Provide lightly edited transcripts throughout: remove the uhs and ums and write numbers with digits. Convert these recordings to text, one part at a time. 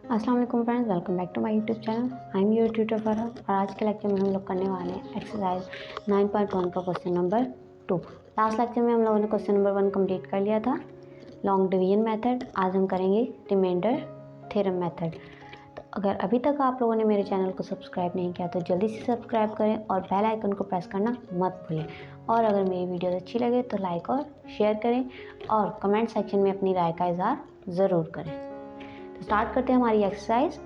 अस्सलाम वालेकुम friends, welcome back to my YouTube channel. I am your tutor Farhan और आज के लेक्चर में हम लोग करने वाले हैं एक्सरसाइज 9.1 का क्वेश्चन नंबर 2। लास्ट लेक्चर में हम लोगों ने क्वेश्चन नंबर 1 कंप्लीट कर लिया था, लॉन्ग डिवीजन मेथड। आज हम करेंगे रिमाइंडर थ्योरम मेथड। तो अगर अभी तक आप लोगों ने मेरे चैनल को सब्सक्राइब नहीं किया तो जल्दी से सब्सक्राइब करें और बेल आइकन को प्रेस करना मत भूलें। और अगर मेरी वीडियो अच्छी लगे तो लाइक और शेयर करें और कमेंट सेक्शन में अपनी राय का इजहार ज़रूर करें। तो स्टार्ट करते हैं हमारी exercise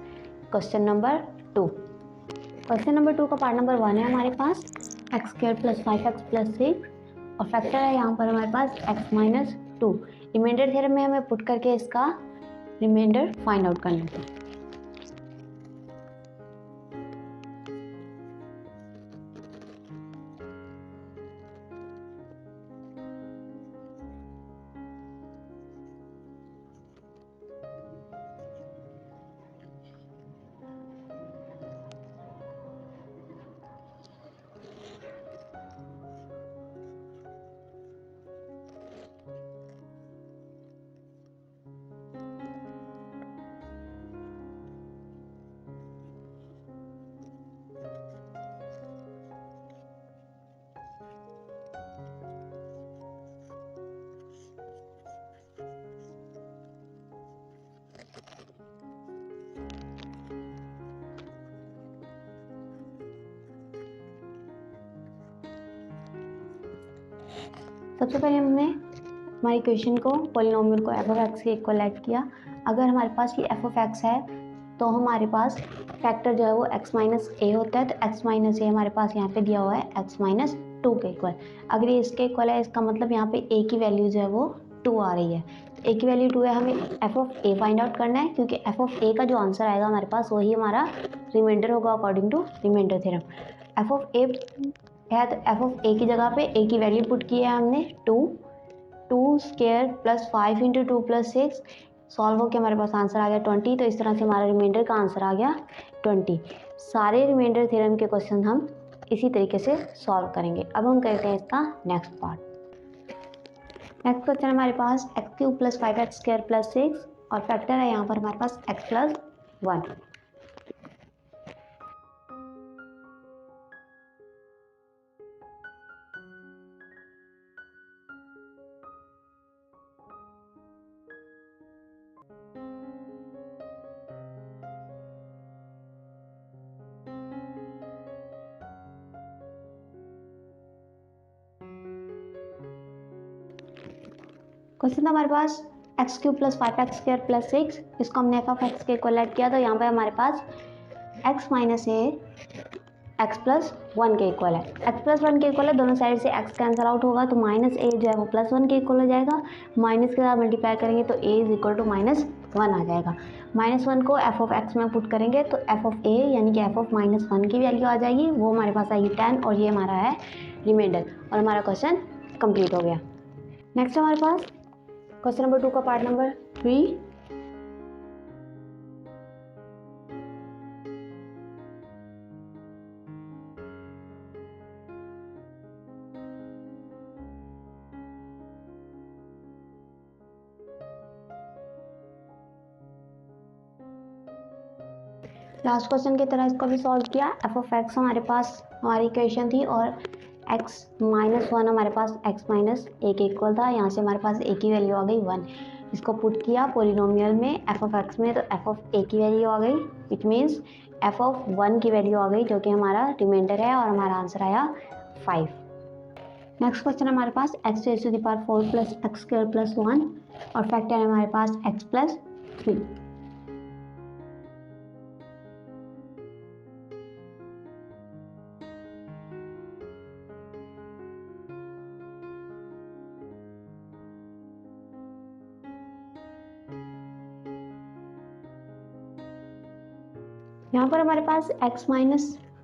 question number 2। Question number 2 का पार्ट नंबर 1 है हमारे पास x² + 5x + 6 और फैक्टर है यहाँ पर हमारे पास x - 2। रिमाइंडर थ्योरम में हमें पुट करके इसका रिमाइंडर फाइंड आउट करना है। सबसे पहले हमने हमारी इक्वेशन को पॉलिनोमियल को f(x) के इक्वल ऐड किया। अगर हमारे पास ये f(x) है तो हमारे पास फैक्टर जो है वो x - a होता है। तो x - a हमारे पास यहाँ पे दिया हुआ है x - 2 के इक्वल। अगर ये इसके इक्वल है इसका मतलब यहाँ पे a की वैल्यू जो है वो 2 आ रही है। तो a की वैल्यू 2 है, हमें f(a) फाइंड आउट करना है क्योंकि f(a) का जो आंसर आएगा हमारे पास वही हमारा रिमाइंडर होगा according to remainder theorem. f(a) है तो f(a) की जगह पे a की वैल्यू पुट की है हमने 2² + 5 × 2 + 6 सॉल्व होकर हमारे पास आंसर आ गया 20। तो इस तरह से हमारा रिमाइंडर का आंसर आ गया 20। सारे रिमाइंडर थ्योरम के क्वेश्चन हम इसी तरीके से सॉल्व करेंगे। अब हम करते हैं इसका नेक्स्ट पार्ट। नेक्स्ट क्वेश्चन हमारे पास x³ + 5x² + 6 और फैक्टर है यहाँ पर हमारे पास x + 1। क्वेश्चन था हमारे पास x³ + 5x² + 6, इसको हमने f(x) के इक्वल ऐड किया तो यहाँ पे हमारे पास x - a x + 1 के इक्वल है। x + 1 के इक्वल है, दोनों साइड से x कैंसिल आउट होगा तो -a जो है वो +1 के इक्वल हो जाएगा। माइनस के साथ मल्टीप्लाई करेंगे तो a = -1 आ जाएगा। -1 को f(x) में पुट करेंगे तो f(a) यानी कि f(-1) की वैल्यू आ जाएगी, वो हमारे पास आएगी 10 और ये हमारा है रिमाइंडर और हमारा क्वेश्चन कंप्लीट हो गया। नेक्स्ट हमारे पास क्वेश्चन नंबर 2 का पार्ट नंबर 3। लास्ट क्वेश्चन की तरह इसको भी सॉल्व किया। f(x) हमारे पास हमारी इक्वेशन थी और x - 1 हमारे पास x - a के इक्वल था। यहाँ से हमारे पास a की वैल्यू आ गई 1। इसको पुट किया पॉलिनोमियल में f(x) में तो f(a) की वैल्यू आ गई, विच मीन्स f(1) की वैल्यू आ गई जो कि हमारा रिमाइंडर है और हमारा आंसर आया 5। नेक्स्ट क्वेश्चन हमारे पास x⁴ + x² + 1 और फैक्टर है हमारे पास x + 3। यहाँ पर हमारे पास x -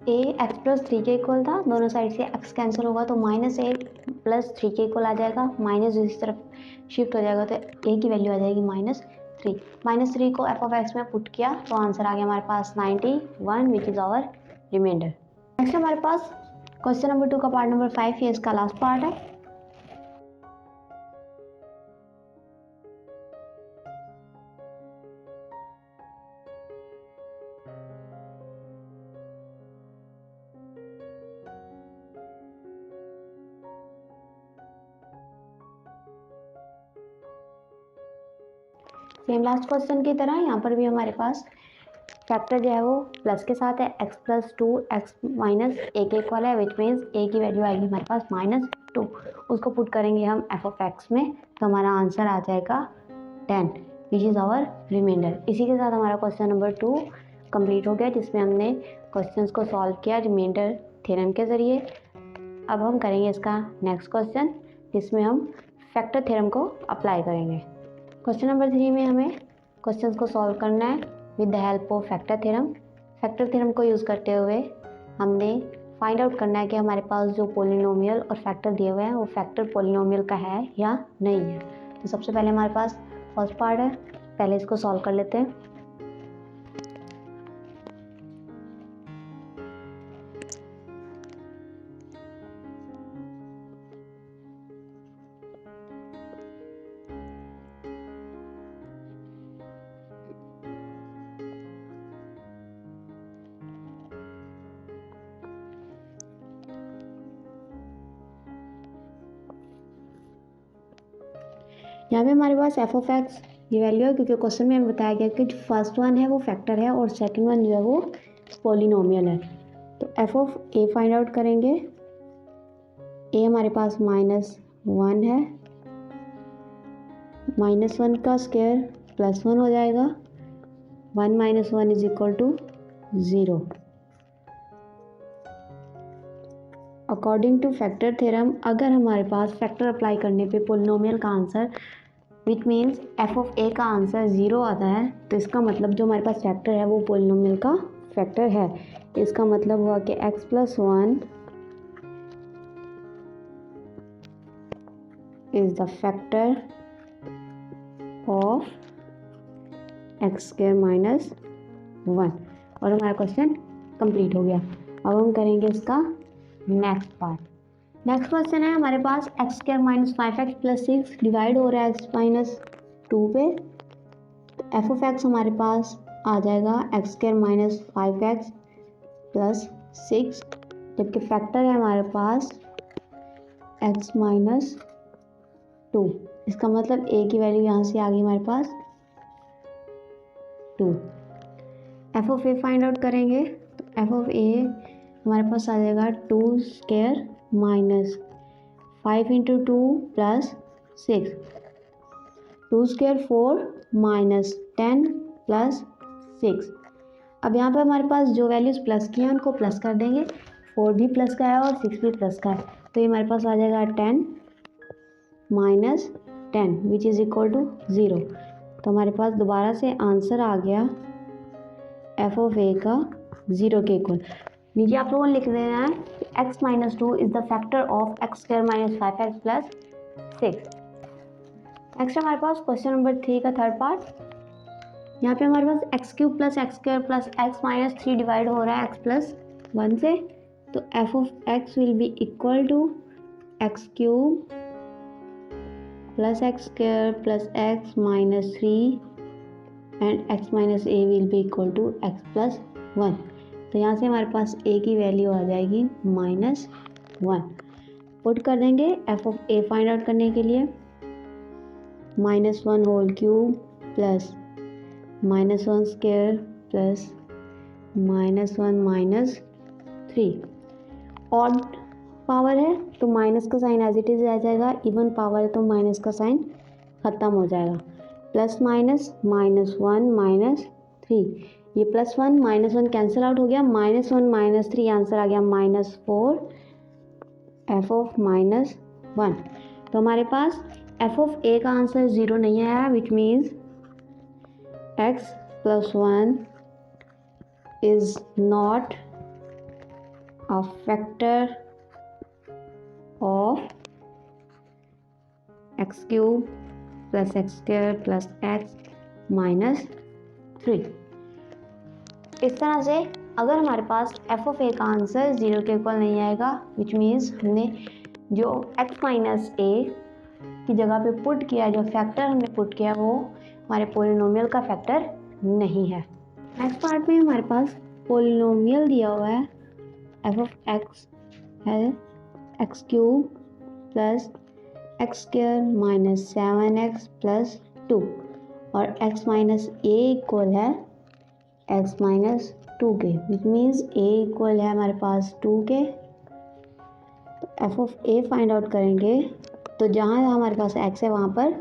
a x + 3 के इक्वल था, दोनों साइड से x कैंसिल होगा तो -a + 3 के इक्वल आ जाएगा। माइनस दूसरी तरफ शिफ्ट हो जाएगा तो a की वैल्यू आ जाएगी -3। -3 को f(x) में पुट किया तो आंसर आ गया हमारे पास 91 which is our reminder. Next हमारे पास क्वेश्चन नंबर 2 का पार्ट नंबर 5, ये इसका लास्ट पार्ट है। सेम लास्ट क्वेश्चन की तरह यहाँ पर भी हमारे पास फैक्टर जो है वो प्लस के साथ है, x प्लस 2 x माइनस एक वाला है, विच मीन्स a की वैल्यू आएगी हमारे पास -2। उसको पुट करेंगे हम एफ ऑफ एक्स में, तो हमारा आंसर आ जाएगा 10 विच इज़ आवर रिमाइंडर। इसी के साथ हमारा क्वेश्चन नंबर 2 कंप्लीट हो गया, जिसमें हमने क्वेश्चंस को सॉल्व किया रिमाइंडर थ्योरम के ज़रिए। अब हम करेंगे इसका नेक्स्ट क्वेश्चन, जिसमें हम फैक्टर थ्योरम को अप्लाई करेंगे। क्वेश्चन नंबर 3 में हमें क्वेश्चंस को सॉल्व करना है with the help of factor theorem. Factor theorem को यूज़ करते हुए हमने फाइंड आउट करना है कि हमारे पास जो पोलिनोमियल और फैक्टर दिए हुए हैं वो फैक्टर पोलिनोमियल का है या नहीं है। तो सबसे पहले हमारे पास फर्स्ट पार्ट है, पहले इसको सॉल्व कर लेते हैं। यहाँ पे हमारे पास एफ ऑफ एक्स ये वैल्यू है, क्योंकि क्वेश्चन में हमें बताया गया कि जो फर्स्ट वन है वो फैक्टर है और सेकंड वन जो है वो पोलिनोमियल है। तो f of A find out करेंगे। ए हमारे पास -1 है, -1 का स्क्वायर +1 हो जाएगा, 1 - 1 = 0। अकॉर्डिंग टू फैक्टर थ्योरम अगर हमारे पास फैक्टर अप्लाई करने पे पोलिनोमियल का answer which means F of A का आंसर 0 आता है, तो इसका मतलब जो हमारे पास फैक्टर है वो पोलिनोमियल का फैक्टर है। इसका मतलब हुआ कि x + 1 is the factor of x² - 1 और हमारा क्वेश्चन कंप्लीट हो गया। अब हम करेंगे इसका नेक्स्ट पार्ट। नेक्स्ट क्वेश्चन है हमारे पास x² - 5x + 6 डिवाइड हो रहा है x - 2 पे। तो एफ ऑफ एक्स हमारे पास आ जाएगा x² - 5x + 6, जबकि फैक्टर है हमारे पास x - 2। इसका मतलब a की वैल्यू यहाँ से आ गई हमारे पास 2। F of A find out करेंगे, तो एफ ऑफ ए हमारे पास आ जाएगा 2² - 5 × 2 + 6, 2² 4 - 10 + 6। अब यहाँ पे हमारे पास जो वैल्यूज़ प्लस की हैं उनको प्लस कर देंगे, 4 भी प्लस का है और 6 भी प्लस का है, तो ये हमारे पास आ जाएगा 10 - 10 विच इज़ इक्वल टू 0। तो हमारे पास दोबारा से आंसर आ गया एफ ऑफ ए का 0 के इक्वल। नीचे आप लोगों ने लिख देना है x - 2 is the factor of x² - 5x + 6। Next हमारे पास क्वेश्चन नंबर 3 का थर्ड पार्ट। यहाँ पे हमारे पास x³ + x² + x - 3 डिवाइड हो रहा है x + 1 से, तो f of x will be equal to x³ + x² + x - 3 and x - a will be equal to x + 1। तो यहाँ से हमारे पास a की वैल्यू आ जाएगी -1। पुट कर देंगे f of a find out करने के लिए, -1 whole cube plus -1 square plus -1 - 3। Odd power है तो माइनस का साइन एज इट इज़ आ जाएगा, इवन पावर है तो माइनस का साइन ख़त्म हो जाएगा, प्लस माइनस -1 - 3। ये +1 -1 कैंसिल आउट हो गया, -1 - 3 आंसर आ गया -4 एफ ऑफ -1। तो हमारे पास एफ ऑफ ए का आंसर 0 नहीं आया, which means x + 1 is not a factor of x³ + x² + x - 3। इस तरह से अगर हमारे पास एफ ऑफ ए का आंसर 0 के इक्वल नहीं आएगा, विच मीन्स हमने जो x - a की जगह पे पुट किया, जो फैक्टर हमने पुट किया वो हमारे पोलिनोमियल का फैक्टर नहीं है। नेक्स्ट पार्ट में हमारे पास पोलिनोमियल दिया हुआ है, एफ ऑफ एक्स है x³ + x² - 7x + 2 और x माइनस ए इक्वल है x माइनस 2 के, विच मीन्स a इक्वल है हमारे पास 2 के। तो f of A find out करेंगे, तो जहाँ हमारे पास x है वहाँ पर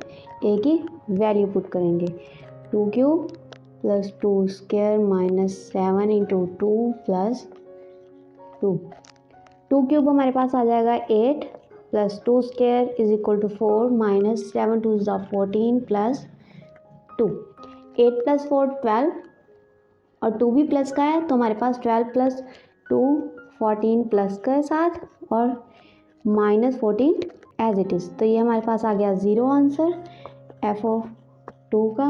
a की वैल्यू पुट करेंगे। 2 cube plus 2 square minus 7 into 2 plus 2 cube हमारे पास आ जाएगा 8 plus 2 square is equal to 4 minus 7 two ज़ा 14 प्लस 2। 8 प्लस 4 12 और 2 भी प्लस का है, तो हमारे पास 12 प्लस 2 14 प्लस का साथ और माइनस 14 एज इट इज़। तो ये हमारे पास आ गया 0 आंसर एफ ऑफ 2 का।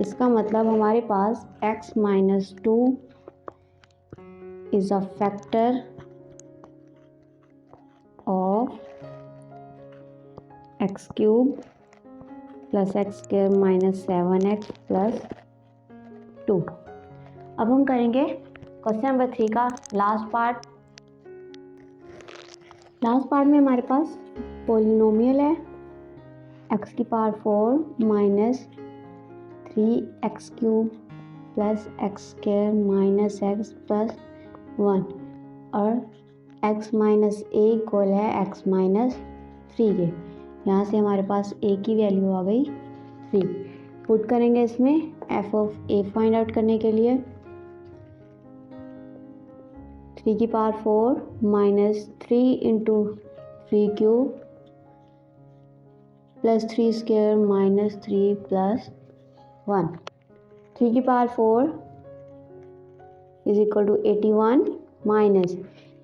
इसका मतलब हमारे पास x minus 2 is a factor of x cube plus x square minus 7x plus 2। अब हम करेंगे क्वेश्चन नंबर 3 का लास्ट पार्ट। लास्ट पार्ट में हमारे पास पोलिनोमियल है x की power 4 minus 3x cube plus x square minus x plus 1 और x minus ए equal है x माइनस 3 के। यहाँ से हमारे पास a की वैल्यू आ गई 3। पुट करेंगे इसमें f of a find out करने के लिए। 3 की power 4 minus 3 into 3 cube plus 3 square minus 3 plus 1। 3 की power 4 is equal to 81 minus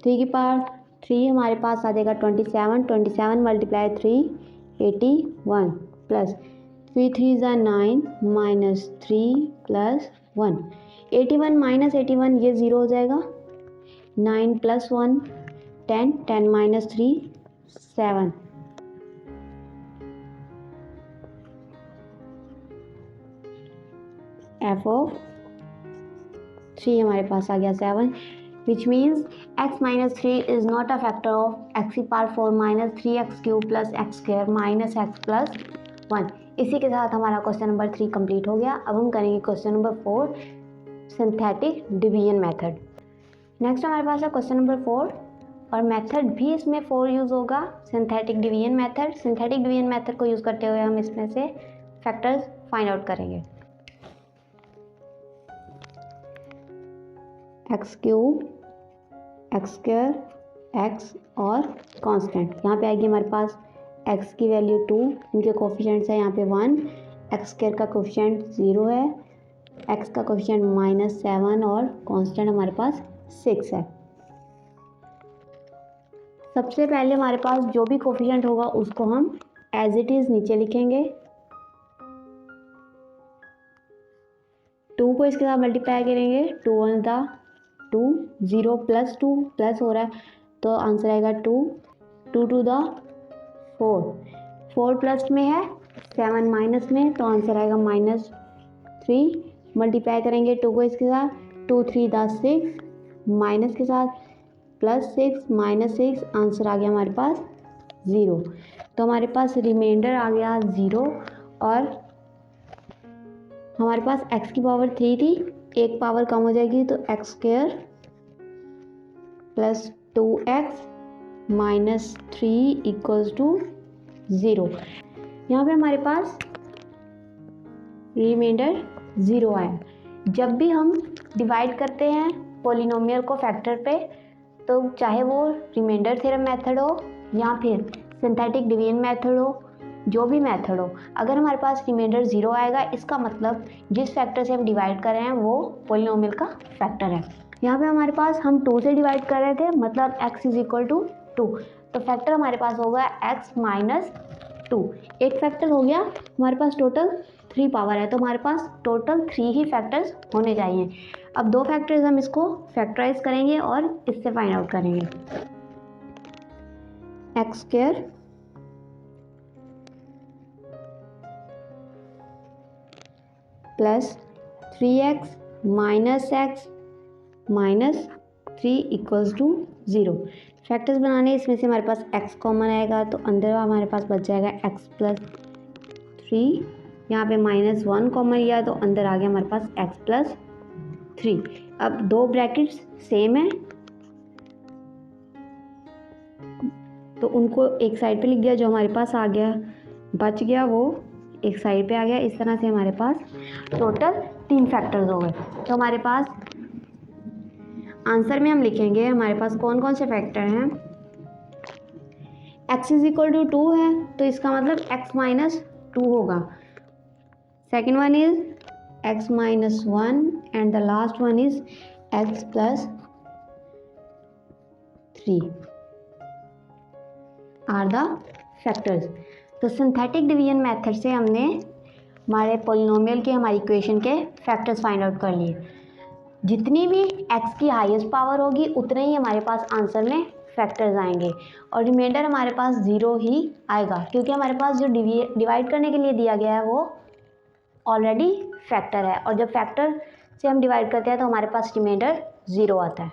3 की पावर 3 हमारे पास आ जाएगा 27 मल्टीप्लाई 3 81 प्लस 3 3 ज़ा 9 माइनस 3 प्लस 1। 81 माइनस 81 ये 0 हो जाएगा। 9 प्लस 1 10 10 माइनस 3 7। एफ ऑफ 3 हमारे पास आ गया 7, which means x minus 3 is not a factor of x की power 4 minus 3x cube plus x square minus x plus 1। इसी के साथ हमारा क्वेश्चन नंबर 3 कंप्लीट हो गया। अब हम करेंगे question number 4 synthetic division method. Next हमारे पास है क्वेश्चन नंबर 4 और मेथड भी इसमें 4 यूज़ होगा, synthetic division method. Synthetic division method को यूज़ करते हुए हम इसमें से फैक्टर्स फाइंड आउट करेंगे। X cube x square x और कांस्टेंट। यहाँ पे आएगी हमारे पास x की वैल्यू 2, इनके कोफिशिएंट्स है यहाँ पे 1, एक्स स्क्वायर का कोफिशिएंट 0 है, x का कोफिशिएंट -7 और कांस्टेंट हमारे पास 6 है। सबसे पहले हमारे पास जो भी कोफिशिएंट होगा उसको हम एज इट इज़ नीचे लिखेंगे। 2 को इसके साथ मल्टीप्लाई करेंगे, 2 1 दा 2, 0 प्लस 2 प्लस हो रहा है तो आंसर आएगा 2, 2 2 दा 4, 4 प्लस में है 7 माइनस में तो आंसर आएगा -3। मल्टीप्लाई करेंगे 2 को इसके साथ, 2 3 दा 6 माइनस के साथ प्लस 6 माइनस 6, आंसर आ गया हमारे पास 0। तो हमारे पास रिमाइंडर आ गया 0 और हमारे पास x की पावर 3 थी, एक पावर कम हो जाएगी तो x square plus 2x minus 3 equals to 0। यहाँ पे हमारे पास रिमाइंडर 0 आया। जब भी हम डिवाइड करते हैं पॉलिनोमियल को फैक्टर पे, तो चाहे वो रिमाइंडर थ्योरम मेथड हो या फिर सिंथेटिक डिवीजन मेथड हो, जो भी मेथड हो, अगर हमारे पास रिमाइंडर 0 आएगा इसका मतलब जिस फैक्टर से हम डिवाइड कर रहे हैं वो पॉलिनोमियल का फैक्टर है। यहाँ पे हमारे पास हम 2 से डिवाइड कर रहे थे, मतलब x इज इक्वल टू 2, तो फैक्टर हमारे पास होगा x माइनस 2। एक फैक्टर हो गया, हमारे पास टोटल 3 पावर है तो हमारे पास टोटल 3 ही फैक्टर्स होने चाहिए। अब 2 फैक्टर्स हम इसको फैक्टराइज करेंगे और इससे फाइंड आउट करेंगे। X square plus 3x minus x minus 3 equals to 0। Factors बनाने इसमें से हमारे पास x कॉमन आएगा तो अंदर हमारे पास बच जाएगा x प्लस 3 यहाँ पे -1 कॉमन लिया तो अंदर आ गया हमारे पास x+3। अब दो ब्रैकेट्स सेम है तो उनको एक साइड पे लिख दिया, जो हमारे पास आ गया बच गया वो एक साइड पे आ गया। इस तरह से हमारे पास टोटल 3 फैक्टर्स हो गए। तो हमारे पास आंसर में हम लिखेंगे हमारे पास कौन कौन से फैक्टर हैं। x = 2 है तो इसका मतलब x - 2 होगा। Second one is x - 1 and the last one is x+3 are the factors. तो सिंथेटिक डिवीजन मेथड से हमने हमारे पॉलिनोमियल के हमारी इक्वेशन के फैक्टर्स फाइंड आउट कर लिए। जितनी भी x की हाईएस्ट पावर होगी उतने ही हमारे पास आंसर में फैक्टर्स आएंगे और रिमाइंडर हमारे पास 0 ही आएगा, क्योंकि हमारे पास जो डिवाइड करने के लिए दिया गया है वो ऑलरेडी फैक्टर है, और जब फैक्टर से हम डिवाइड करते हैं तो हमारे पास रिमाइंडर 0 आता है।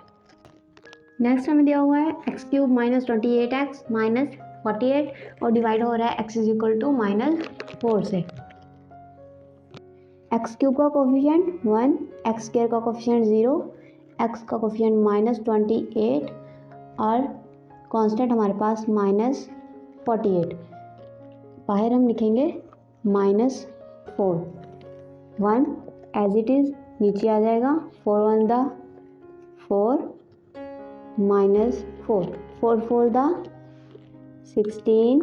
नेक्स्ट हमें दिया हुआ है x³ - 28x - 48 और डिवाइड हो रहा है x = -4 से। x³ का कोफिशिएंट 1, x² का कोफिशिएंट 0, x का कोफिशिएंट -28 और कांस्टेंट हमारे पास -48। बाहर हम लिखेंगे -4, 1 एज इट इज़ नीचे आ जाएगा, 4 1 दा 4 -4, 4 4 दा 16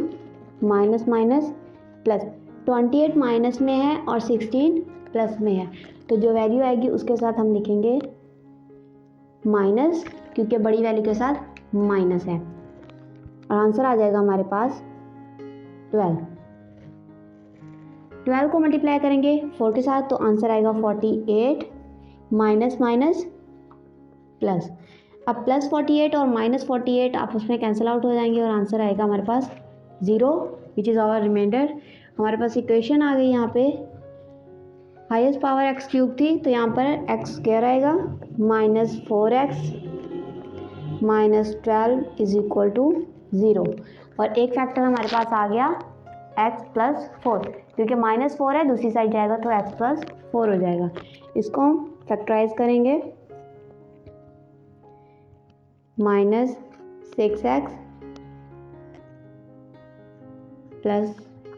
माइनस माइनस प्लस, 28 माइनस में है और 16 प्लस में है, तो जो वैल्यू आएगी उसके साथ हम लिखेंगे माइनस, क्योंकि बड़ी वैल्यू के साथ माइनस है, और आंसर आ जाएगा हमारे पास 12। 12 को मल्टीप्लाई करेंगे 4 के साथ तो आंसर आएगा 48 माइनस माइनस प्लस। अब +48 और -48 आपस में कैंसिल आउट हो जाएंगे और आंसर आएगा हमारे पास 0 विच इज़ आवर रिमाइंडर। हमारे पास इक्वेशन आ गई, यहाँ पे हाईएस्ट पावर x³ थी तो यहाँ पर x² आएगा, -4x - 12 = 0, और एक फैक्टर हमारे पास आ गया x+4, क्योंकि -4 है दूसरी साइड जाएगा तो x+4 हो जाएगा। इसको हम फैक्टराइज करेंगे, -6x +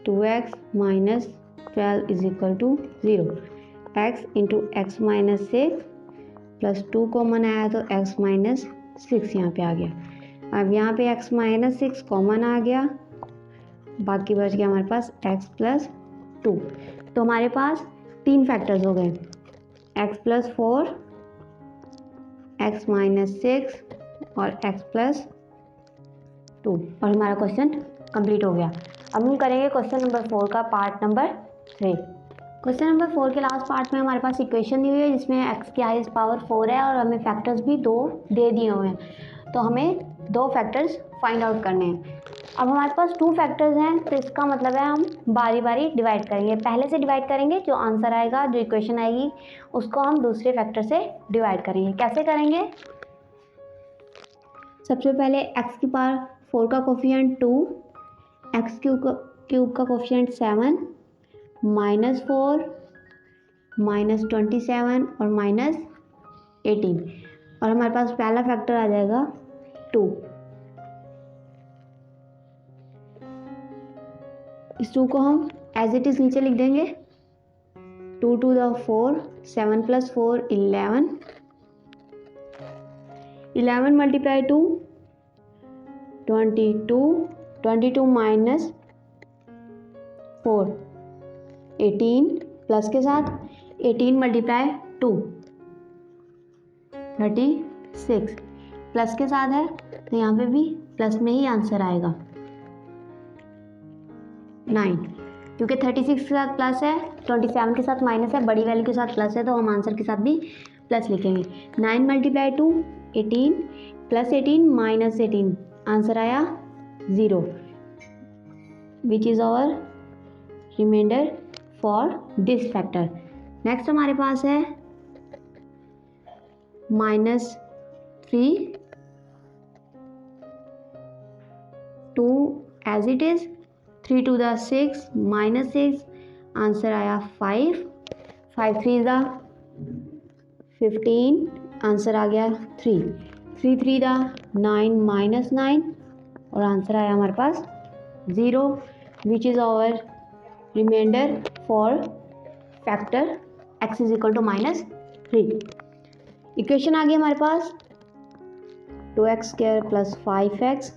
2x - 12 = 0, x × x - 6 + 2 common आया तो x - 6 यहाँ पे आ गया। अब यहाँ पे x - 6 कॉमन आ गया, बाकी बच गया हमारे पास x+2। तो हमारे पास 3 फैक्टर्स हो गए, x+4, x - 6 और x+2, और हमारा क्वेश्चन कंप्लीट हो गया। अब हम करेंगे क्वेश्चन नंबर 4 का पार्ट नंबर 3। क्वेश्चन नंबर 4 के लास्ट पार्ट में हमारे पास इक्वेशन दी हुई है जिसमें x की हाईएस्ट पावर 4 है और हमें फैक्टर्स भी 2 दे दिए हुए हैं, तो हमें 2 फैक्टर्स फाइंड आउट करने हैं। अब हमारे पास 2 फैक्टर्स हैं तो इसका मतलब है हम बारी बारी डिवाइड करेंगे। पहले से डिवाइड करेंगे, जो आंसर आएगा, जो इक्वेशन आएगी उसको हम दूसरे फैक्टर से डिवाइड करेंगे। कैसे करेंगे? सबसे पहले x की पावर 4 का कोफिशिएंट 2, x³ का कोफिशिएंट 7, -4 -27 और -18, और हमारे पास पहला फैक्टर आ जाएगा 2। इस 2 को हम एज इट इज़ नीचे लिख देंगे, 2 2 दा 4, 7 + 4 11, 11 × 2 22, 22 - 4 18, प्लस के साथ 18 × 2 36, प्लस के साथ है तो यहाँ पे भी प्लस में ही आंसर आएगा 9, क्योंकि 36 के साथ प्लस है, 27 के साथ माइनस है, बड़ी वैल्यू के साथ प्लस है तो हम आंसर के साथ भी प्लस लिखेंगे। 9 × 2 18, + 18 - 18, आंसर आया 0 which is our reminder for this factor. Next हमारे पास है -3, 2 एज इट इज़, 3 2 दा 6 -6, आंसर आया 5, 5 3 दा 15, आंसर आ गया 3, 3 3 दा 9 माइनस 9 और आंसर आया हमारे पास 0, which is our reminder for factor x is equal to -3। Equation आ गई हमारे पास 2x² plus 5x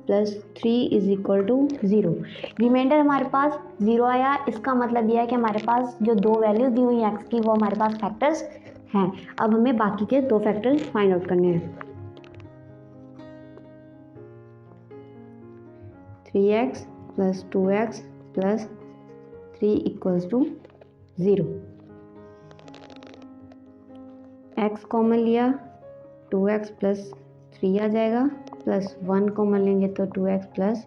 plus 3 is equal to 0। Remainder हमारे पास 0 आया, इसका मतलब यह है कि हमारे पास जो दो वैल्यूज दी हुई x की वो हमारे पास फैक्टर्स हैं। अब हमें बाकी के दो फैक्टर्स फाइंड आउट करने हैं। 3x plus 2x plus 3 equals to 0। x common लिया 2x प्लस 3 आ जाएगा, प्लस 1 कॉमन लेंगे तो 2x plus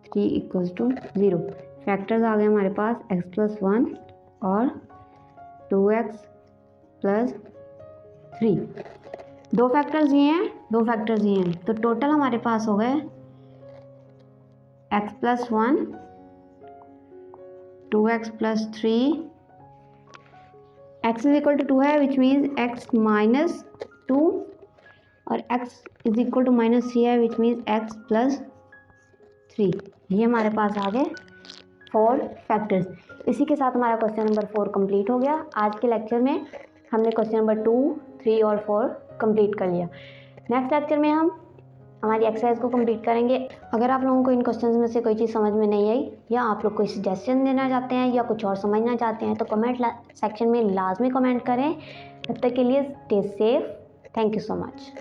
3 equals to 0। Factors आ गए हमारे पास x प्लस 1 और 2x प्लस 3। दो फैक्टर्स ये हैं, दो फैक्टर्स ये हैं, तो टोटल हमारे पास हो गए x plus 1, 2x plus 3, x is equal to 2 है विच मीन्स x माइनस 2 और x इज इक्वल टू -3 है विच मीन्स x प्लस 3। ये हमारे पास आ गए 4 फैक्टर्स। इसी के साथ हमारा क्वेश्चन नंबर 4 कंप्लीट हो गया। आज के लेक्चर में हमने क्वेश्चन नंबर 2, 3 और 4 कंप्लीट कर लिया। नेक्स्ट लेक्चर में हम हमारी एक्सरसाइज को कंप्लीट करेंगे। अगर आप लोगों को इन क्वेश्चंस में से कोई चीज़ समझ में नहीं आई या आप लोग कोई सजेशन देना चाहते हैं या कुछ और समझना चाहते हैं तो कमेंट सेक्शन में लाजमी कमेंट करें। तब तक के लिए stay safe. Thank you so much.